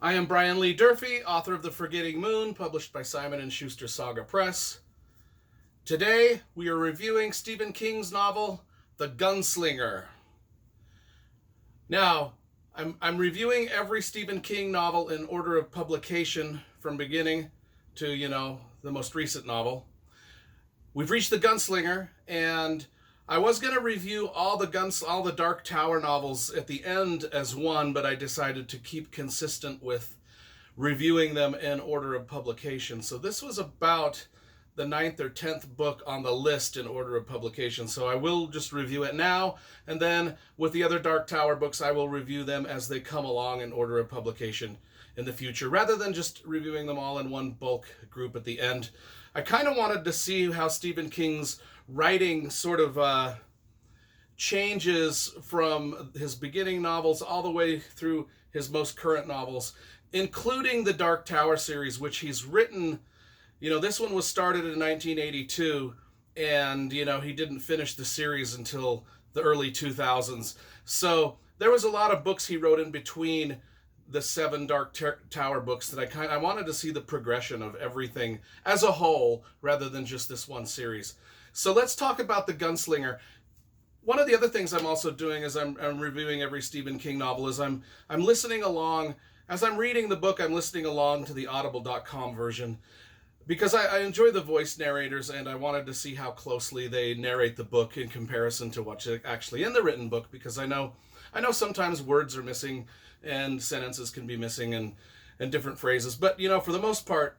I am Brian Lee Durfee, author of The Forgetting Moon, published by Simon & Schuster Saga Press. Today, we are reviewing Stephen King's novel, The Gunslinger. Now, I'm reviewing every Stephen King novel in order of publication from beginning to, the most recent novel. We've reached The Gunslinger, and I was going to review all the Dark Tower novels at the end as one, but I decided to keep consistent with reviewing them in order of publication. So this was about the 9th or 10th book on the list in order of publication. So I will just review it now, and then with the other Dark Tower books, I will review them as they come along in order of publication in the future, rather than just reviewing them all in one bulk group at the end. I kind of wanted to see how Stephen King's writing sort of changes from his beginning novels all the way through his most current novels, including the Dark Tower series, which he's written. This one was started in 1982, and, he didn't finish the series until the early 2000s. So there was a lot of books he wrote in between the 7 Dark Tower books that I wanted to see the progression of everything as a whole, rather than just this one series. So let's talk about The Gunslinger. One of the other things I'm also doing is I'm reviewing every Stephen King novel is I'm listening along. As I'm reading the book, I'm listening along to the audible.com version, because I enjoy the voice narrators, and I wanted to see how closely they narrate the book in comparison to what's actually in the written book, because I know sometimes words are missing and sentences can be missing and different phrases. But, for the most part,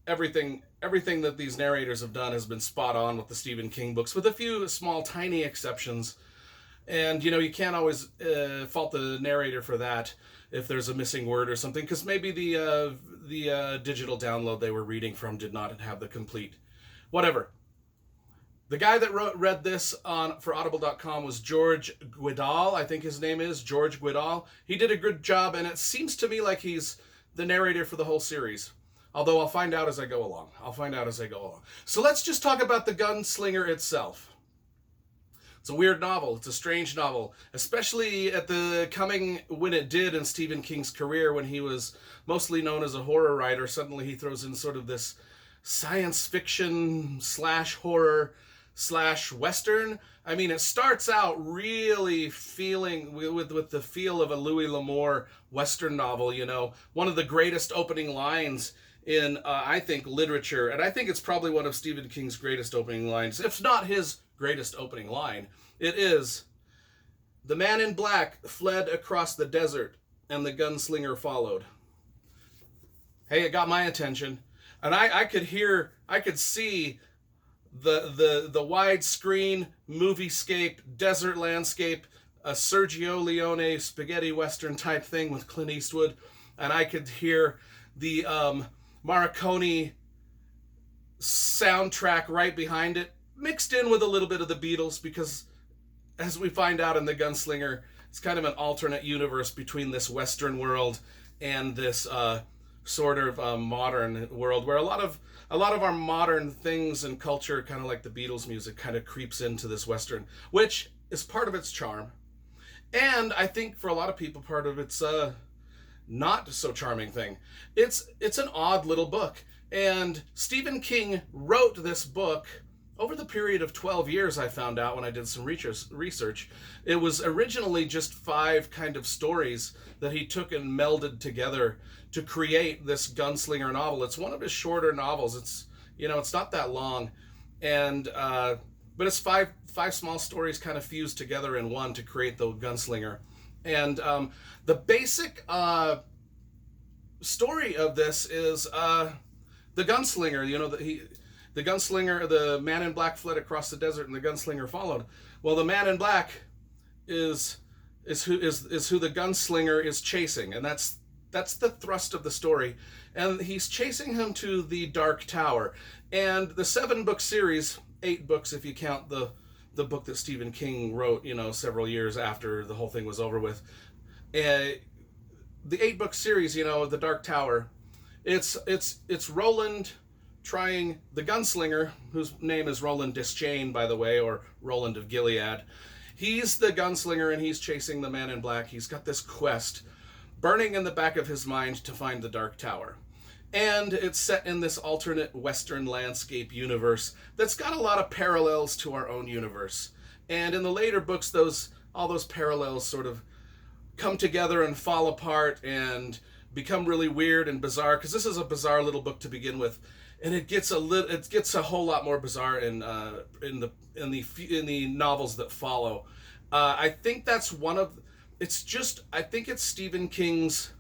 everything that these narrators have done has been spot on with the Stephen King books, with a few small, tiny exceptions. And, you can't always fault the narrator for that if there's a missing word or something, because maybe the digital download they were reading from did not have the complete whatever. The guy that read this for Audible.com was George Guidall. I think his name is George Guidall. He did a good job, and it seems to me like he's the narrator for the whole series. Although I'll find out as I go along. So let's just talk about The Gunslinger itself. It's a weird novel. It's a strange novel, especially when it did in Stephen King's career, when he was mostly known as a horror writer. Suddenly he throws in sort of this science fiction / horror / Western. I mean, it starts out really feeling with the feel of a Louis L'Amour Western novel, one of the greatest opening lines in, I think, literature. And I think it's probably one of Stephen King's greatest opening lines, if not his greatest opening line. It is, "The man in black fled across the desert, and the gunslinger followed." Hey, it got my attention. And I could see the widescreen moviescape, desert landscape, a Sergio Leone spaghetti western type thing with Clint Eastwood, and I could hear the Morricone soundtrack right behind it, mixed in with a little bit of the Beatles, because as we find out in The Gunslinger, it's kind of an alternate universe between this Western world and this sort of modern world, where a lot of our modern things and culture, kind of like the Beatles music, kind of creeps into this Western, which is part of its charm. And I think for a lot of people, part of its not so charming thing. It's an odd little book. And Stephen King wrote this book over the period of 12 years, I found out when I did some research. It was originally just 5 kind of stories that he took and melded together to create this Gunslinger novel. It's one of his shorter novels. It's not that long, and but it's five small stories kind of fused together in one to create the Gunslinger. And the basic story of this is the gunslinger. The gunslinger, the man in black fled across the desert, and the gunslinger followed. Well, the man in black is who the gunslinger is chasing, and that's the thrust of the story. And he's chasing him to the Dark Tower. And the 7-book series, 8 books if you count the book that Stephen King wrote, several years after the whole thing was over with. The 8-book series, the Dark Tower, it's Roland trying, the gunslinger, whose name is Roland Dischain, by the way, or Roland of Gilead. He's the gunslinger, and he's chasing the man in black. He's got this quest burning in the back of his mind to find the Dark Tower. And it's set in this alternate Western landscape universe that's got a lot of parallels to our own universe. And in the later books, all those parallels sort of come together and fall apart and become really weird and bizarre, because this is a bizarre little book to begin with, and it gets a whole lot more bizarre in the novels that follow. I think that's I think it's Stephen King's.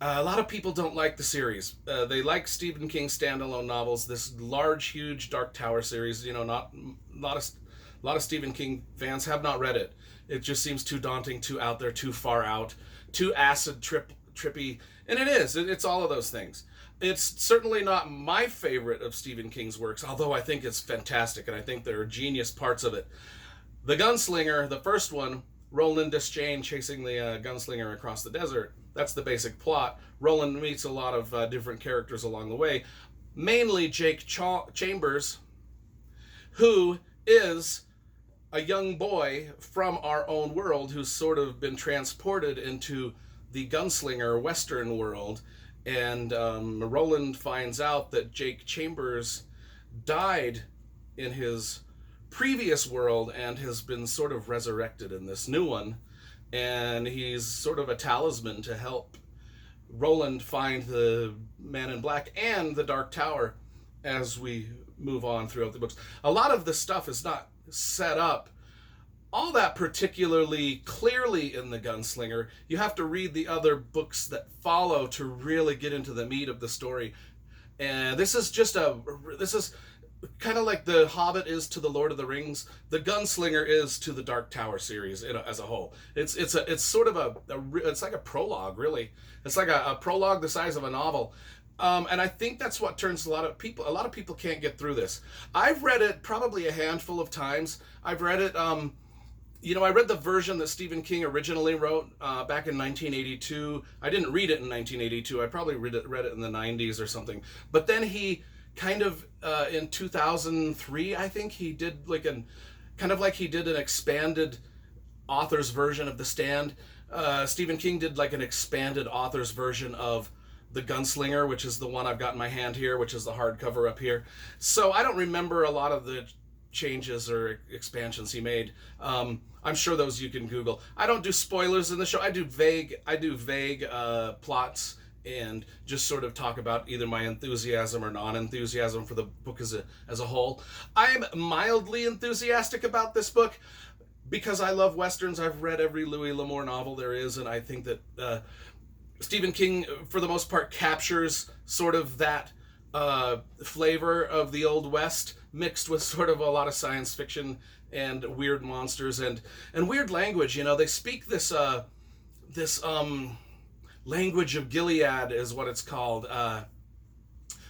A lot of people don't like the series. They like Stephen King's standalone novels. This large, huge Dark Tower series, not a lot of Stephen King fans have not read it. It just seems too daunting, too out there, too far out, too trippy, and it is. It's all of those things. It's certainly not my favorite of Stephen King's works, although I think it's fantastic, and I think there are genius parts of it. The Gunslinger, the first one, Roland Deschain chasing the gunslinger across the desert. That's the basic plot. Roland meets a lot of different characters along the way, mainly Jake Chambers, who is a young boy from our own world who's sort of been transported into the Gunslinger Western world. And Roland finds out that Jake Chambers died in his previous world and has been sort of resurrected in this new one. And he's sort of a talisman to help Roland find the Man in Black and the Dark Tower as we move on throughout the books. A lot of the stuff is not set up all that particularly clearly in the Gunslinger. You have to read the other books that follow to really get into the meat of the story. And this is kind of like The Hobbit is to the Lord of the Rings. The Gunslinger is to the Dark Tower series as a whole. It's sort of it's like a prologue, really. It's like a prologue the size of a novel. And I think that's what turns a lot of people can't get through this. I've read it probably a handful of times. I've read it, I read the version that Stephen King originally wrote back in 1982. I didn't read it in 1982. I probably read it in the 90s or something. But then he kind of, in 2003, I think he did he did an expanded author's version of The Stand. Stephen King did like an expanded author's version of The Gunslinger, which is the one I've got in my hand here, which is the hardcover up here. So I don't remember a lot of the changes or expansions he made. I'm sure those you can Google. I don't do spoilers in the show. I do vague plots and just sort of talk about either my enthusiasm or non-enthusiasm for the book as a whole. I'm mildly enthusiastic about this book because I love Westerns. I've read every Louis L'Amour novel there is, and I think that Stephen King, for the most part, captures sort of that flavor of the Old West mixed with sort of a lot of science fiction and weird monsters and weird language. They speak this language of Gilead is what it's called.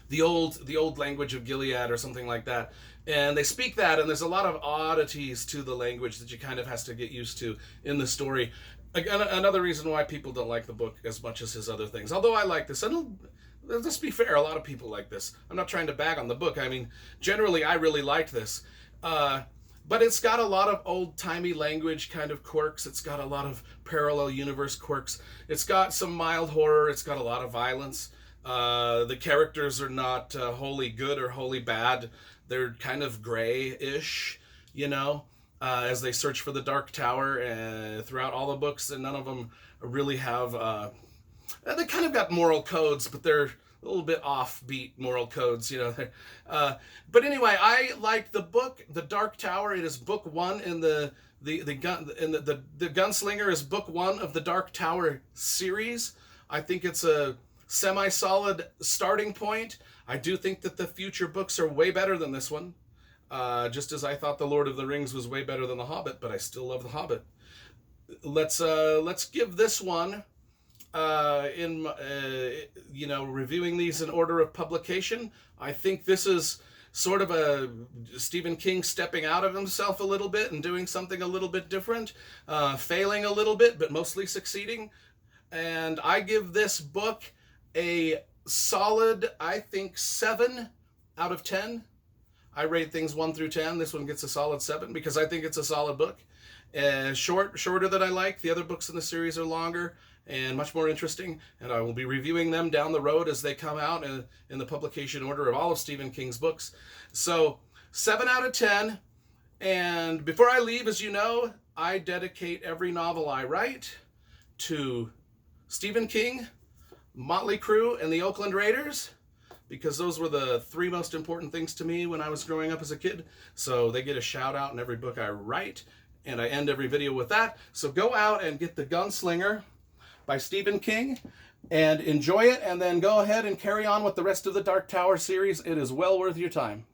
The old language of Gilead or something like that. And they speak that, and there's a lot of oddities to the language that you kind of has to get used to in the story. Another reason why people don't like the book as much as his other things. Although I like this, and let's be fair, a lot of people like this. I'm not trying to bag on the book. I mean, generally, I really liked this. But it's got a lot of old-timey language kind of quirks. It's got a lot of parallel universe quirks. It's got some mild horror. It's got a lot of violence. The characters are not wholly good or wholly bad. They're kind of gray-ish, as they search for the Dark Tower throughout all the books, and none of them really have... they kind of got moral codes, but they're a little bit offbeat moral codes, but anyway, I like the book, The Dark Tower. It is book one in the Gunslinger is book one of the Dark Tower series. I think it's a semi-solid starting point. I do think that the future books are way better than this one, just as I thought The Lord of the Rings was way better than The Hobbit, but I still love The Hobbit. Let's give this one. Reviewing these in order of publication, I think this is sort of a Stephen King stepping out of himself a little bit and doing something a little bit different, failing a little bit, but mostly succeeding. And I give this book a solid, I think, 7 out of 10. I rate things 1 through 10. This one gets a solid 7 because I think it's a solid book. Shorter than I like. The other books in the series are longer and much more interesting, and I will be reviewing them down the road as they come out in the publication order of all of Stephen King's books. So 7 out of 10. And before I leave, as you know, I dedicate every novel I write to Stephen King, Motley Crue, and the Oakland Raiders, because those were the 3 most important things to me when I was growing up as a kid. So they get a shout out in every book I write, and I end every video with that. So go out and get The Gunslinger by Stephen King and enjoy it, and then go ahead and carry on with the rest of the Dark Tower series. It is well worth your time.